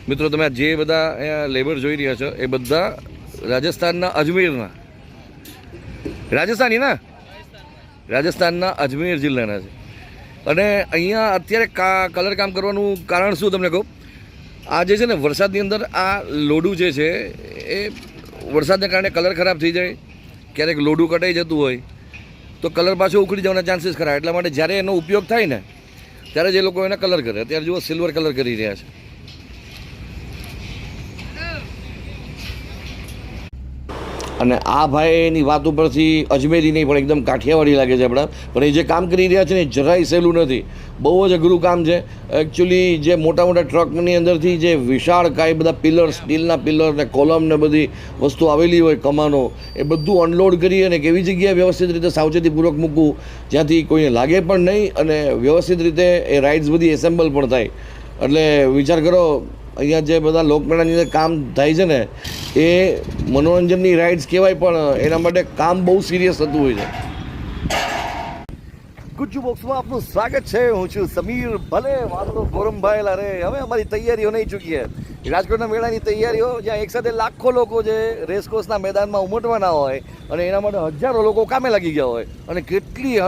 મિત્રો તમે જે બધા અહીંયા લેબર જોઈ રહ્યા છો એ બધા રાજસ્થાનના અજમેરના રાજસ્થાનના અજમેર જિલ્લાના છે. અને અહીંયા અત્યારે કલર કામ કરવાનું કારણ શું તમને કહું? આ જે છે ને વરસાદની અંદર આ લોડું જે છે એ વરસાદને કારણે કલર ખરાબ થઈ જાય, ક્યારેક લોડું કટાઈ જતું હોય તો કલર પાછો ઉખડી જવાના ચાન્સીસ ખરા. એટલા માટે જ્યારે એનો ઉપયોગ થાય ને ત્યારે જે લોકો એને કલર કરે, અત્યારે જુઓ સિલ્વર કલર કરી રહ્યા છે. અને આ ભાઈની વાત ઉપરથી અજમેરી નહીં પણ એકદમ કાઠિયાવાડી લાગે છે આપણા, પણ એ જે કામ કરી રહ્યા છે ને જરાય સહેલું નથી, બહુ જ અઘરું કામ છે. એકચ્યુઅલી જે મોટા મોટા ટ્રકની અંદરથી જે વિશાળ કાંઈ બધા પિલર, સ્ટીલના પિલર ને કોલમ ને બધી વસ્તુ આવેલી હોય, કમાનો, એ બધું અનલોડ કરી અને કેવી જગ્યાએ વ્યવસ્થિત રીતે સાવચેતીપૂર્વક મૂકવું જ્યાંથી કોઈને લાગે પણ નહીં અને વ્યવસ્થિત રીતે એ રાઇડ્સ બધી એસેમ્બલ પણ થાય. એટલે વિચાર કરો, અહીંયા જે બધા લોકમેળાની અંદર કામ થાય છે ને એ મનોરંજનની રાઇડ્સ કહેવાય, પણ એના માટે કામ બહુ સિરિયસ થતું હોય છે. ગુજ્જુ બોક્સમાં આપનું સ્વાગત છે. હું છું સમીર. ભલે વાંધો ગોરમભાઈ લારે. હવે અમારી તૈયારીઓ નહીં ચૂકીએ. રાજકોટના મેળાની તૈયારીઓ, જ્યાં એકસાથે લાખો લોકો જે રેસકોર્સના મેદાનમાં ઉમટવાના હોય અને એના માટે હજારો લોકો કામે લાગી ગયા હોય અને કેટલી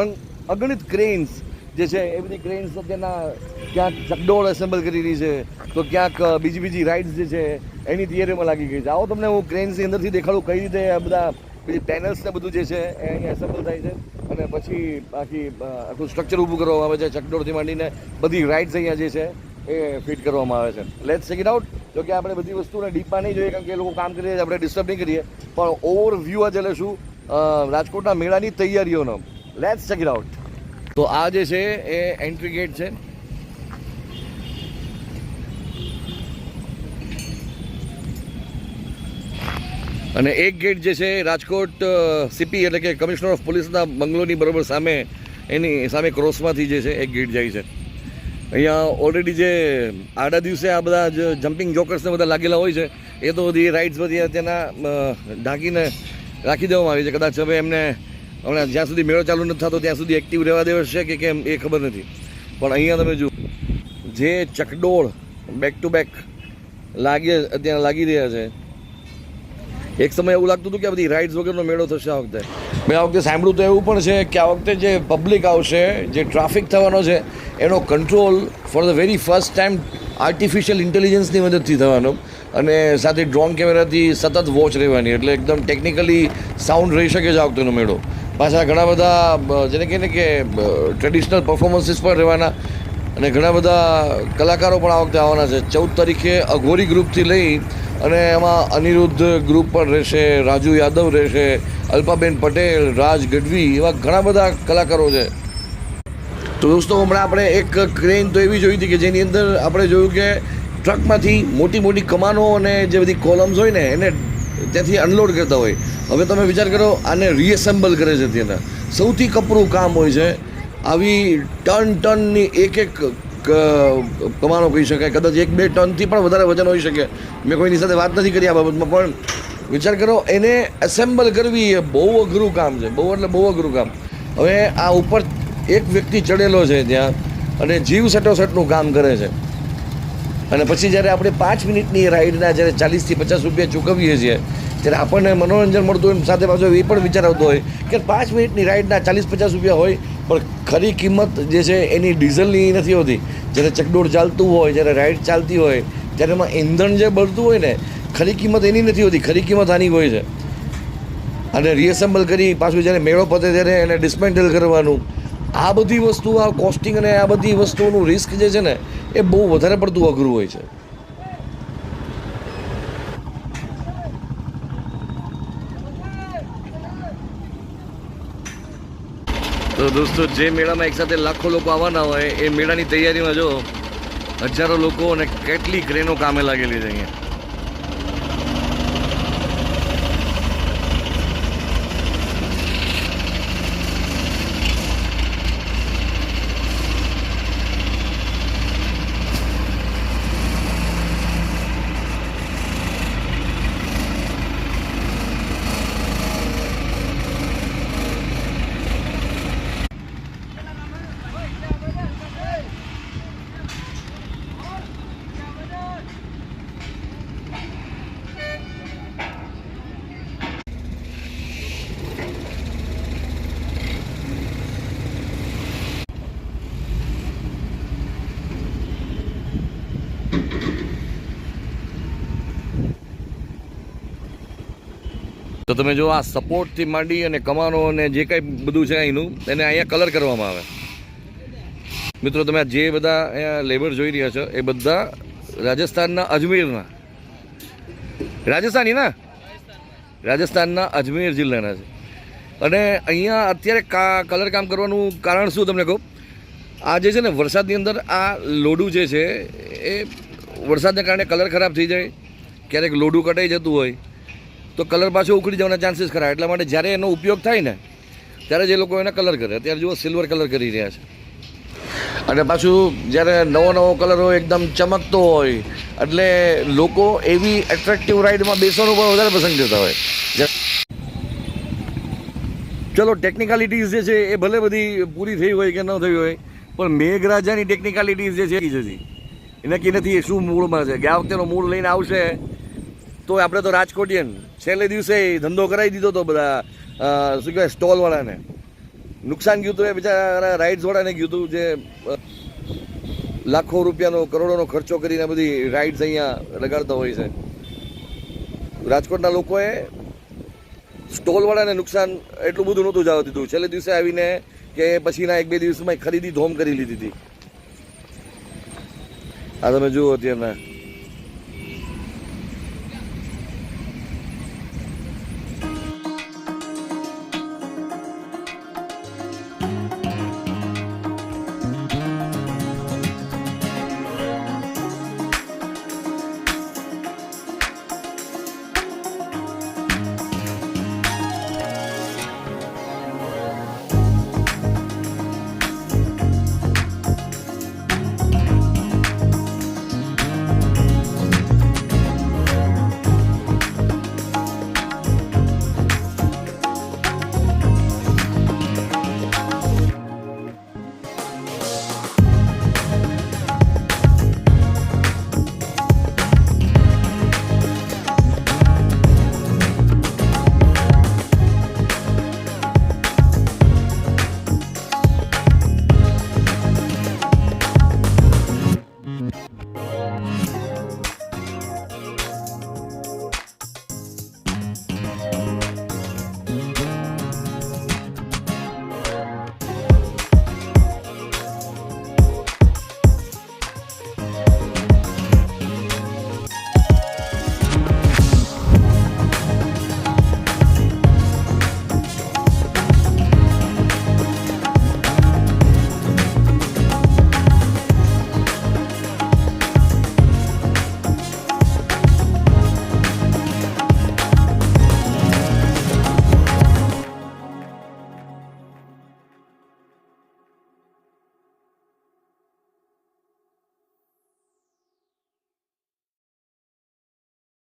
અગણિત ક્રેન્સ જે છે એ બધી ક્રેન્સ અત્યારના ક્યાંક ચકડોળ એસેમ્બલ કરી રહી છે તો ક્યાંક બીજી રાઇડ્સ જે છે એની તૈયારીમાં લાગી ગઈ છે. આવો તમને હું ક્રેન્સની અંદરથી દેખાડું કઈ રીતે આ બધા બીજી પેનલ્સ ને બધું જે છે એ અહીંયા એસેમ્બલ થાય છે અને પછી આખું સ્ટ્રક્ચર ઊભું કરવામાં આવે છે. ચકડોળથી માંડીને બધી રાઇડ્સ અહીંયા જે છે એ ફિટ કરવામાં આવે છે. Let's check it out. જો કે આપણે બધી વસ્તુને ડીપમાં નહીં જોઈએ કારણ કે એ લોકો કામ કરી રહ્યા છે, આપણે ડિસ્ટર્બ નહીં કરીએ, પણ ઓવરવ્યૂ આજે લેશું રાજકોટના મેળાની તૈયારીઓનો. Let's check it out. તો આ જે છે એ એન્ટ્રી ગેટ છે. અને એક ગેટ જે છે રાજકોટ સીપી એટલે કે કમિશનર ઓફ પોલીસના બંગલોની બરાબર સામે, એની સામે ક્રોસમાંથી જે છે એક ગેટ જાય છે. અહીંયા ઓલરેડી જે આડા દિવસે આ બધા જે જમ્પિંગ જોકર્સને બધા લાગેલા હોય છે એ તો બધી રાઇડ્સ બધી અત્યારના ઢાંકીને રાખી દેવામાં આવી છે. કદાચ હવે એમને હમણાં જ્યાં સુધી મેળો ચાલુ નથી થતો ત્યાં સુધી એક્ટિવ રહેવા દેવાશે કે કેમ એ ખબર નથી, પણ અહીંયા તમે જુઓ જે ચકડોળ બેક ટુ બેક અત્યારે લાગી રહ્યા છે. એક સમય એવું લાગતું હતું કે આ બધી રાઇડ્સ વગરનો મેળો થશે આ વખતે. મેં આ વખતે સાંભળ્યું તો એવું પણ છે કે આ વખતે જે પબ્લિક આવશે, જે ટ્રાફિક થવાનો છે એનો control for the very first time artificial ઇન્ટેલિજન્સની મદદથી થવાનો અને સાથે ડ્રોન કેમેરાથી સતત વોચ રહેવાની, એટલે એકદમ ટેકનિકલી સાઉન્ડ રહી શકે છે આ વખતેનો મેળો. પાછા ઘણા બધા જેને કહે ને કે ટ્રેડિશનલ પરફોર્મન્સીસ પણ રહેવાના અને ઘણા બધા કલાકારો પણ આ વખતે આવવાના છે. 14 તારીખે અઘોરી ગ્રુપથી લઈ અને એમાં અનિરુદ્ધ ગ્રુપ પણ રહેશે, રાજુ યાદવ રહેશે, અલ્પાબેન પટેલ, રાજ ગઢવી, એવા ઘણા બધા કલાકારો છે. તો દોસ્તો હમણાં આપણે એક ક્રેન તો એવી જોઈ હતી કે જેની અંદર આપણે જોયું કે ટ્રકમાંથી મોટી મોટી કમાનો અને જે બધી કોલમ્સ હોય ને એને ત્યાંથી અનલોડ કરતા હોય. હવે તમે વિચાર કરો, આને રીએસેમ્બલ કરે છે. ત્યાંના સૌથી કપરું કામ હોય છે. આવી ટનની એક કમાનો કહી શકાય, કદાચ 1-2 ટનથી પણ વધારે વજન હોઈ શકે. મેં કોઈની સાથે વાત નથી કરી આ બાબતમાં, પણ વિચાર કરો એને એસેમ્બલ કરવી એ બહુ અઘરું કામ છે, બહુ એટલે બહુ અઘરું કામ. હવે આ ઉપર એક વ્યક્તિ ચડેલો છે ત્યાં અને જીવ સટોસટનું કામ કરે છે. અને પછી જ્યારે આપણે 5 મિનિટની રાઈડના જ્યારે 40 થી 50 રૂપિયા ચૂકવીએ છીએ ત્યારે આપણને મનોરંજન મળતું હોય, સાથે પાછો એ પણ વિચાર આવતો હોય કે 5 મિનિટની રાઈડના 40-50 રૂપિયા હોય, પણ ખરી કિંમત જે છે એની ડીઝલની નથી હોતી. જ્યારે ચકડોળ ચાલતું હોય, જ્યારે રાઈડ ચાલતી હોય ત્યારે એમાં ઈંધણ જે બળતું હોય ને, ખરી કિંમત એની નથી હોતી, ખરી કિંમત આની હોય છે. અને રીએસેમ્બલ કરી પાછું જ્યારે મેળો પતે ત્યારે એને ડિસમેન્ટલ કરવાનું, આ બધી વસ્તુ, આ કોસ્ટિંગ અને આ બધી વસ્તુઓનું રિસ્ક જે છે ને એ બહુ વધારે પડતું અઘરું હોય છે. તો દોસ્તો જે મેળામાં એકસાથે લાખો લોકો આવવાના હોય એ મેળાની તૈયારીમાં જો હજારો લોકો અને કેટલી ક્રેનો કામે લાગેલી છે અહીંયા. તો તમે જો આ સપોર્ટથી માંડી અને કમાનો અને જે કાંઈ બધું છે અહીંનું એને અહીંયા કલર કરવામાં આવે. મિત્રો તમે જે બધા અહીંયા લેબર જોઈ રહ્યા છો એ બધા રાજસ્થાનના અજમેરના, રાજસ્થાનના અજમેર જિલ્લાના છે. અને અહીંયા અત્યારે કલર કામ કરવાનું કારણ શું તમને કહું? આ જે છે ને વરસાદની અંદર આ લોડું જે છે એ વરસાદને કારણે કલર ખરાબ થઈ જાય, ક્યારેક લોડું કટાઈ જતું હોય તો કલર પાછો ઉખડી જવાના ચાન્સીસ ખરા. એટલા માટે જ્યારે એનો ઉપયોગ થાય ને ત્યારે જ એ લોકો એને કલર કરે. અત્યારે જુઓ સિલ્વર કલર કરી રહ્યા છે. અને પાછું જ્યારે નવો કલર હોય એકદમ ચમકતો હોય એટલે લોકો એવી એટ્રેક્ટિવ રાઇડમાં બેસવાનું પણ વધારે પસંદ કરતા હોય. ચલો ટેકનિકાલિટીઝ જે છે એ ભલે બધી પૂરી થઈ હોય કે ન થઈ હોય, પણ મેઘરાજાની ટેકનિકાલિટીઝ જે છે એ નક્કી નથી શું મૂળમાં છે. ગયા વખતેનો મૂળ લઈને આવશે તો આપણે તો રાજકોટિયન છેલ્લે દિવસે ધંધો કરાવી દીધો તો બધા શું કહેવાય સ્ટોલવાળાને નુકસાન ગયું હતું. એ બિચારા રાઇડ્સવાળાને ગયું હતું જે લાખો રૂપિયાનો કરોડોનો ખર્ચો કરીને બધી રાઇડ્સ અહીંયા લગાડતા હોય છે. રાજકોટના લોકોએ સ્ટોલવાળાને નુકસાન એટલું બધું નહોતું જવા દીધું. છેલ્લે દિવસે આવીને કે પછીના 1-2 દિવસમાં ખરીદી ધોમ કરી લીધી હતી. આ તમે જુઓ અત્યારના